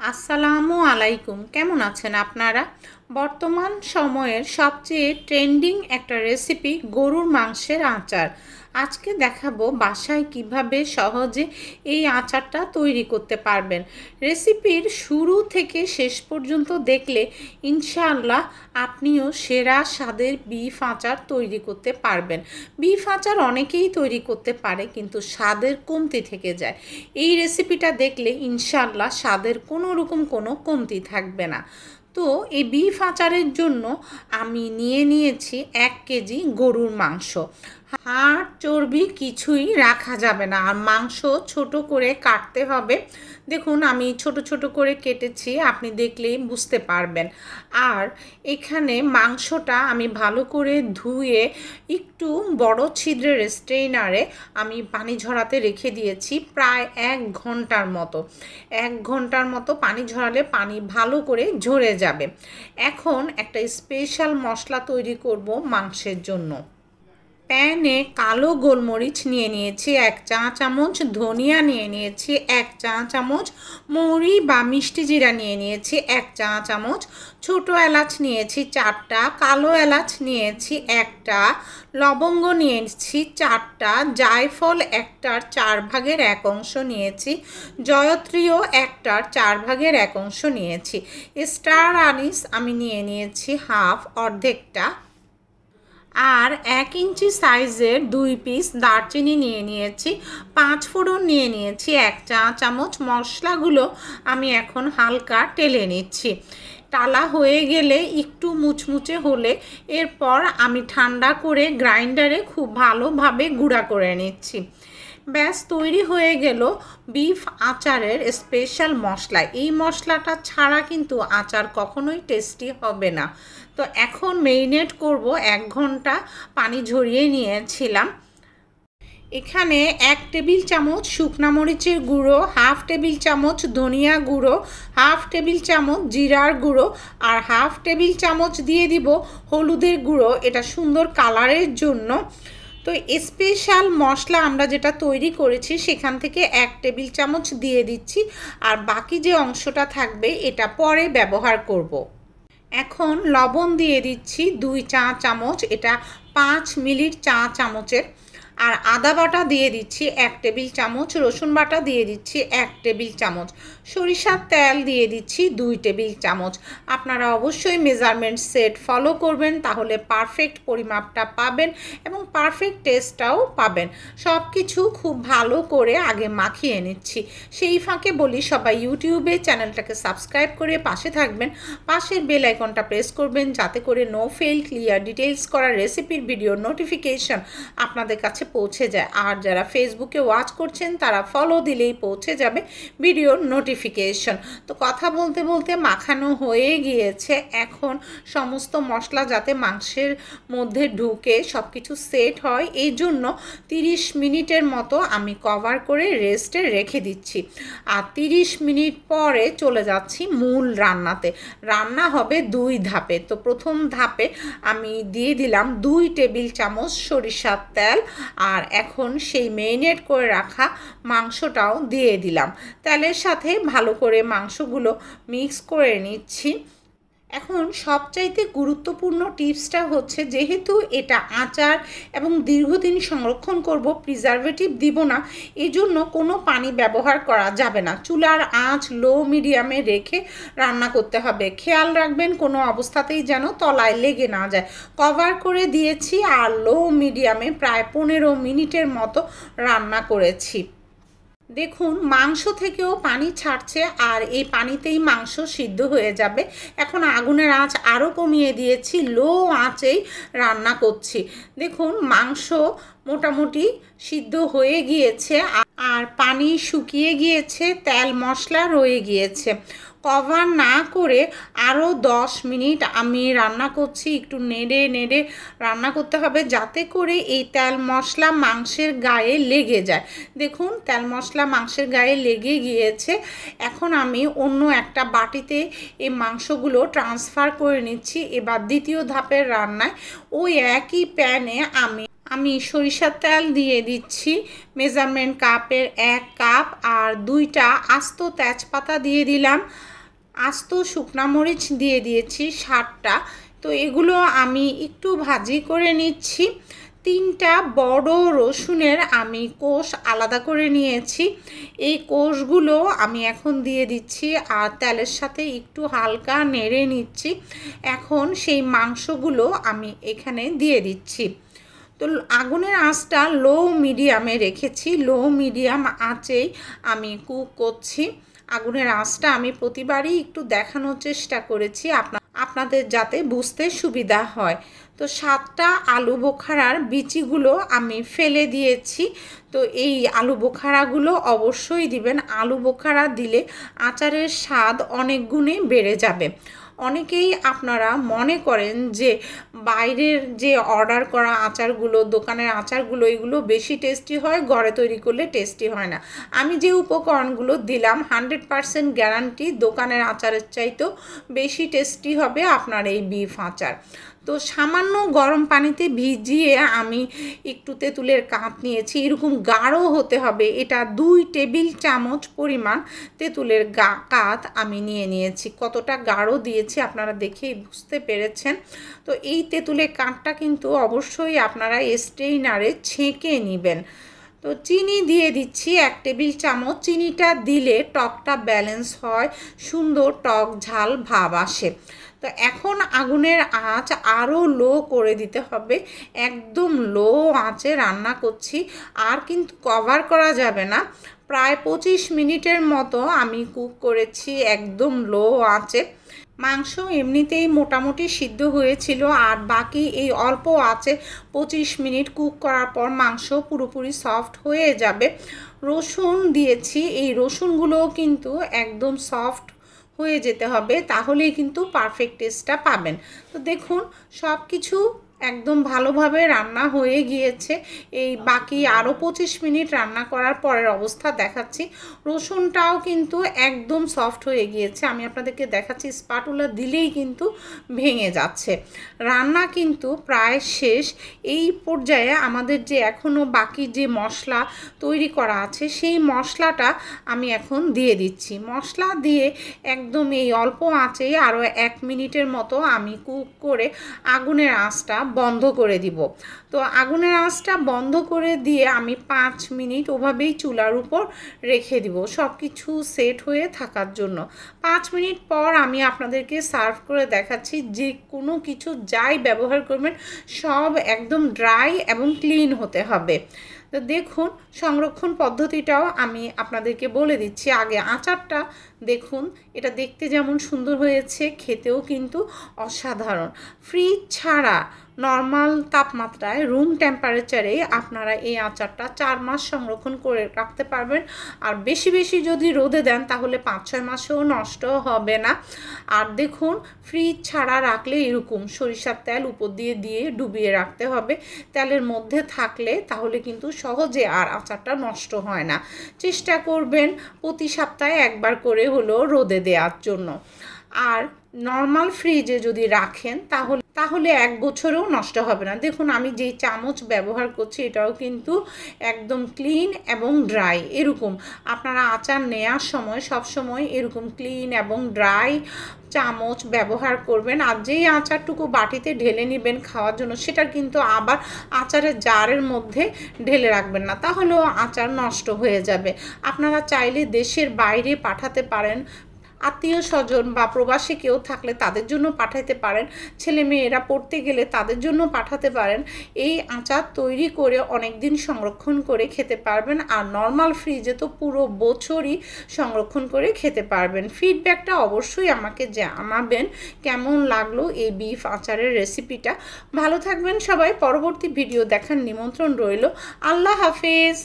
আসসালামু আলাইকুম। কেমন আছেন আপনারা? বর্তমান সময়ের সবচেয়ে ট্রেন্ডিং একটা রেসিপি গরুর মাংসের আচার। আজকে দেখাবো বাসায় কিভাবে সহজে এই আচারটা তৈরি করতে পারবেন। রেসিপির শুরু থেকে শেষ পর্যন্ত দেখলে ইনশাআল্লাহ আপনিও সেরা স্বাদের বিফ আচার তৈরি করতে পারবেন। বিফ আচার অনেকেই তৈরি করতে পারে, কিন্তু স্বাদের কমতি থেকে যায়। এই রেসিপিটা দেখলে ইনশাআল্লাহ স্বাদের কোনো রকম কোনো কমতি থাকবে না। তো এই বিফ আচারের জন্য আমি নিয়েছি 1 কেজি গরুর মাংস। হাড় চর্বি কিছুই রাখা যাবে না, আর মাংস ছোট করে কাটতে হবে। দেখুন আমি ছোট ছোট করে কেটেছি, আপনি দেখলেই বুঝতে পারবেন। আর এখানে মাংসটা আমি ভালো করে ধুয়ে একটু বড় ছিদ্রের স্ট্রেইনারে আমি পানি ঝরাতে রেখে দিয়েছি প্রায় 1 ঘন্টার মতো। 1 ঘন্টার মতো পানি ঝরালে পানি ভালো করে ঝরে যাবে। এখন একটা স্পেশাল মশলা তৈরি করব মাংসের জন্য। প্যানে কালো গোলমরিচ নিয়েছি 1 চা চামচ, ধনিয়া নিয়েছি 1 চা চামচ, মৌরি বা মিষ্টি জিরা নিয়েছি 1 চা চামচ, ছোট এলাচ নিয়েছি 4টা, কালো এলাচ নিয়েছি 1টা, লবঙ্গ নিয়েছি 4টা, জায়ফল 1টার 4 ভাগের 1 অংশ নিয়েছি, জয়ত্রীও 1টার 4 ভাগের 1 অংশ নিয়েছি, স্টার আনিস আমি নিয়েছি অর্ধেকটা, আর 1 ইঞ্চি সাইজের 2 পিস দারচিনি নিয়েছি, 5 ফোড়ন নিয়েছি 1 চা চামচ। মশলাগুলো আমি এখন হালকা টেলে নিচ্ছি। টালা হয়ে গেলে একটু মুচমুচে হলে এরপর আমি ঠান্ডা করে গ্রাইন্ডারে খুব ভালোভাবে গুঁড়া করে নিচ্ছি। ব্যাস তৈরি হয়ে গেল বিফ আচারের স্পেশাল মশলা। এই মশলাটা ছাড়া কিন্তু আচার কখনোই টেস্টি হবে না। তো এখন মেরিনেট করব 1 ঘন্টা পানি ঝরিয়ে নিয়েছিলাম। এখানে 1 টেবিল চামচ শুকনা মরিচের গুঁড়ো, 1/2 টেবিল চামচ ধনিয়া গুঁড়ো, 1/2 টেবিল চামচ জিরার গুঁড়ো, আর 1/2 টেবিল চামচ দিয়ে দিব হলুদের গুঁড়ো, এটা সুন্দর কালারের জন্য। তো স্পেশাল মশলা আমরা যেটা তৈরি করেছি সেখান থেকে 1 টেবিল চামচ দিয়ে দিচ্ছি, আর বাকি যে অংশটা থাকবে এটা পরে ব্যবহার করব। এখন লবণ দিয়ে দিচ্ছি 2 চা চামচ, এটা 5 মিলির চা চামচের। আর আদা বাটা দিয়ে দিচ্ছি 1 টেবিল চামচ, রসুন বাটা দিয়ে দিচ্ছি 1 টেবিল চামচ, সরিষার তেল দিয়ে দিচ্ছি 2 টেবিল চামচ। আপনারা অবশ্যই মেজারমেন্ট সেট ফলো করবেন, তাহলে পারফেক্ট পরিমাপটা পাবেন এবং পারফেক্ট টেস্টটাও পাবেন। সব কিছু খুব ভালো করে আগে মাখিয়ে নিচ্ছি। সেই ফাঁকে বলি, সবাই ইউটিউবে চ্যানেলটাকে সাবস্ক্রাইব করে পাশে থাকবেন, পাশের বেল আইকনটা প্রেস করবেন, যাতে করে নো ফেল ক্লিয়ার ডিটেলস করা রেসিপির ভিডিও নোটিফিকেশন আপনাদের কাছে পৌঁছে যায়। আর যারা ফেসবুকে ওয়াচ করছেন তারা ফলো দিলেই পৌঁছে যাবে ভিডিওর নোটিফিকেশন। তো কথা বলতে বলতে মাখানো হয়ে গিয়েছে। এখন সমস্ত মশলা যাতে মাংসের মধ্যে ঢুকে সব কিছু সেট হয়, এই জন্য 30 মিনিটের মতো আমি কভার করে রেস্টে রেখে দিচ্ছি। আর 30 মিনিট পরে চলে যাচ্ছি মূল রান্নাতে। রান্না হবে 2 ধাপে। তো প্রথম ধাপে আমি দিয়ে দিলাম 2 টেবিল চামচ সরিষার তেল, আর এখন সেই মেরিনেট করে রাখা মাংসটাও দিয়ে দিলাম। তেলের সাথে ভালো করে মাংসগুলো মিক্স করে নিচ্ছি। এখন সবচাইতে গুরুত্বপূর্ণ টিপসটা হচ্ছে, যেহেতু এটা আচার এবং দীর্ঘদিন সংরক্ষণ করব, প্রিজারভেটিভ দিব না, এজন্য কোনো পানি ব্যবহার করা যাবে না। চুলার আঁচ লো মিডিয়ামে রেখে রান্না করতে হবে। খেয়াল রাখবেন কোনো অবস্থাতেই যেন তলায় লেগে না যায়। কভার করে দিয়েছি আর লো মিডিয়ামে প্রায় 15 মিনিটের মতো রান্না করেছি। দেখুন মাংস থেকেও পানি ছাড়ছে, আর এই পানিতেই মাংস সিদ্ধ হয়ে যাবে। এখন আগুনের আঁচ আরও কমিয়ে দিয়েছি, লো আঁচেই রান্না করছি। দেখুন মাংস মোটামুটি সিদ্ধ হয়ে গিয়েছে, আর পানি শুকিয়ে গিয়েছে, তেল মশলা রয়ে গিয়েছে। কভার না করে আরও 10 মিনিট আমি রান্না করছি। একটু নেড়ে নেড়ে রান্না করতে হবে, যাতে করে এই তেল মশলা মাংসের গায়ে লেগে যায়। দেখুন তেল মশলা মাংসের গায়ে লেগে গিয়েছে। এখন আমি অন্য একটা বাটিতে এই মাংসগুলো ট্রান্সফার করে নিচ্ছি। এবার দ্বিতীয় ধাপের রান্নায় ওই একই প্যানে আমি সরিষার তেল দিয়ে দিচ্ছি মেজারমেন্ট কাপের 1 কাপ, আর 2টা আস্ত তেজপাতা দিয়ে দিলাম, আস্ত শুকনা মরিচ দিয়ে দিয়েছি 7টা। তো এগুলো আমি একটু ভাজি করে নিচ্ছি। 3টা বড় রসুনের আমি কোষ আলাদা করে নিয়েছি। এই কোষগুলো আমি এখন দিয়ে দিচ্ছি আর তেলের সাথে একটু হালকা নেড়ে নিচ্ছি। এখন সেই মাংসগুলো আমি এখানে দিয়ে দিচ্ছি। তো আগুনের আঁচটা লো মিডিয়ামে রেখেছি, লো মিডিয়াম আঁচেই আমি কুক করছি। আগুনের আঁচটা আমি প্রতিবারই একটু দেখানোর চেষ্টা করেছি আপনাদের যাতে বুঝতে সুবিধা হয়। তো 7টা আলু বোখারার বিচিগুলো আমি ফেলে দিয়েছি। তো এই আলু বোখারাগুলো অবশ্যই দিবেন। আলু বোখারা দিলে আচারের স্বাদ অনেক গুণে বেড়ে যাবে। অনেকেই আপনারা মনে করেন যে বাইরের যে অর্ডার করা আচারগুলো, দোকানের আচারগুলো, এগুলো বেশি টেস্টি হয়, ঘরে তৈরি করলে টেস্টি হয় না। আমি যে উপকরণগুলো দিলাম 100% গ্যারান্টি দোকানের আচারের চাইতেও বেশি টেস্টি হবে আপনার এই বিফ আচার। তো সামান্য গরম পানিতে ভিজিয়ে আমি একটু তেঁতুলের কাঁট নিয়েছি, এরকম গাঢ় হতে হবে। এটা 2 টেবিল চামচ পরিমাণ তেঁতুলের কাঁট আমি নিয়েছি। কতটা গাঢ় দিয়েছি আপনারা দেখেই বুঝতে পেরেছেন। তো এই তেঁতুলের কাঁটটা কিন্তু অবশ্যই আপনারা স্ট্রেইনারে ছেঁকে নেবেন। তো চিনি দিয়ে দিচ্ছি 1 টেবিল চামচ। চিনিটা দিলে টকটা ব্যালেন্স হয়, সুন্দর টক ঝাল ভাব আসে। তো এখন আগুনের আঁচ আরও লো করে দিতে হবে, একদম লো আঁচে রান্না করছি, আর কিন্তু কভার করা যাবে না। প্রায় 25 মিনিটের মতো আমি কুক করেছি একদম লো আঁচে। মাংস এমনিতেই মোটামুটি সিদ্ধ হয়েছিল, আর বাকি এই অল্প আঁচে 25 মিনিট কুক করার পর মাংস পুরোপুরি সফট হয়ে যাবে। রসুন দিয়েছি, এই রসুনগুলোও কিন্তু একদম সফট হয়ে যেতে হবে, তাহলেই কিন্তু পারফেক্ট টেস্টটা পাবেন। তো দেখুন সব কিছু একদম ভালোভাবে রান্না হয়ে গিয়েছে। এই বাকি আরও 25 মিনিট রান্না করার পরের অবস্থা দেখাচ্ছি। রসুনটাও কিন্তু একদম সফট হয়ে গিয়েছে, আমি আপনাদেরকে দেখাচ্ছি, স্পাটুলা দিলেই কিন্তু ভেঙে যাচ্ছে। রান্না কিন্তু প্রায় শেষ। এই পর্যায়ে আমাদের যে এখনও বাকি যে মশলা তৈরি করা আছে সেই মশলাটা আমি এখন দিয়ে দিচ্ছি। মশলা দিয়ে একদম এই অল্প আঁচেই আরও 1 মিনিটের মতো আমি কুক করে আগুনের আঁচটা বন্ধ করে দিব। তো আগুনের আঁচটা বন্ধ করে দিয়ে আমি 5 মিনিট ওভাবেই চুলার উপর রেখে দিব সব কিছু সেট হয়ে থাকার জন্য। 5 মিনিট পর আমি আপনাদেরকে সার্ভ করে দেখাচ্ছি। যে কোনো কিছু যাই ব্যবহার করবেন সব একদম ড্রাই এবং ক্লিন হতে হবে। তো দেখুন সংরক্ষণ পদ্ধতিটাও আমি আপনাদেরকে বলে দিচ্ছি। আগে আচারটা দেখুন, এটা দেখতে যেমন সুন্দর হয়েছে, খেতেও কিন্তু অসাধারণ। ফ্রিজ ছাড়া নর্মাল তাপমাত্রায় রুম টেম্পারেচারে আপনারা এই আচারটা 4 মাস সংরক্ষণ করে রাখতে পারবেন। আর বেশি বেশি যদি রোদে দেন তাহলে 5-6 মাসেও নষ্ট হবে না। আর দেখুন ফ্রিজ ছাড়া রাখলে এরকম সরিষার তেল উপর দিয়ে ডুবিয়ে রাখতে হবে। তেলের মধ্যে থাকলে তাহলে কিন্তু সহজে আর আচারটা নষ্ট হয় না। চেষ্টা করবেন প্রতি সপ্তাহে একবার করে হলো রোদে দেওয়ার জন্য। আর নর্মাল ফ্রিজে যদি রাখেন তাহলে 1 বছরেও নষ্ট হবে না। দেখুন আমি যেই চামচ ব্যবহার করছি এটাও কিন্তু একদম ক্লিন এবং ড্রাই। এরকম আপনারা আচার নেওয়ার সময় সবসময় এরকম ক্লিন এবং ড্রাই চামচ ব্যবহার করবেন। আর যেই আচারটুকু বাটিতে ঢেলে নেবেন খাওয়ার জন্য সেটা কিন্তু আবার আচারের জারের মধ্যে ঢেলে রাখবেন না, তাহলেও আচার নষ্ট হয়ে যাবে। আপনারা চাইলে দেশের বাইরে পাঠাতে পারেন, আত্মীয় স্বজন বা প্রবাসী কেউ থাকলে তাদের জন্য পাঠাতে পারেন, ছেলে মেয়েরা পড়তে গেলে তাদের জন্য পাঠাতে পারেন। এই আচার তৈরি করে অনেক দিন সংরক্ষণ করে খেতে পারবেন। আর নর্মাল ফ্রিজে তো পুরো বছরই সংরক্ষণ করে খেতে পারবেন। ফিডব্যাকটা অবশ্যই আমাকে জানাবেন কেমন লাগলো এই বিফ আচারের রেসিপিটা। ভালো থাকবেন সবাই, পরবর্তী ভিডিও দেখার নিমন্ত্রণ রইল। আল্লাহ হাফেজ।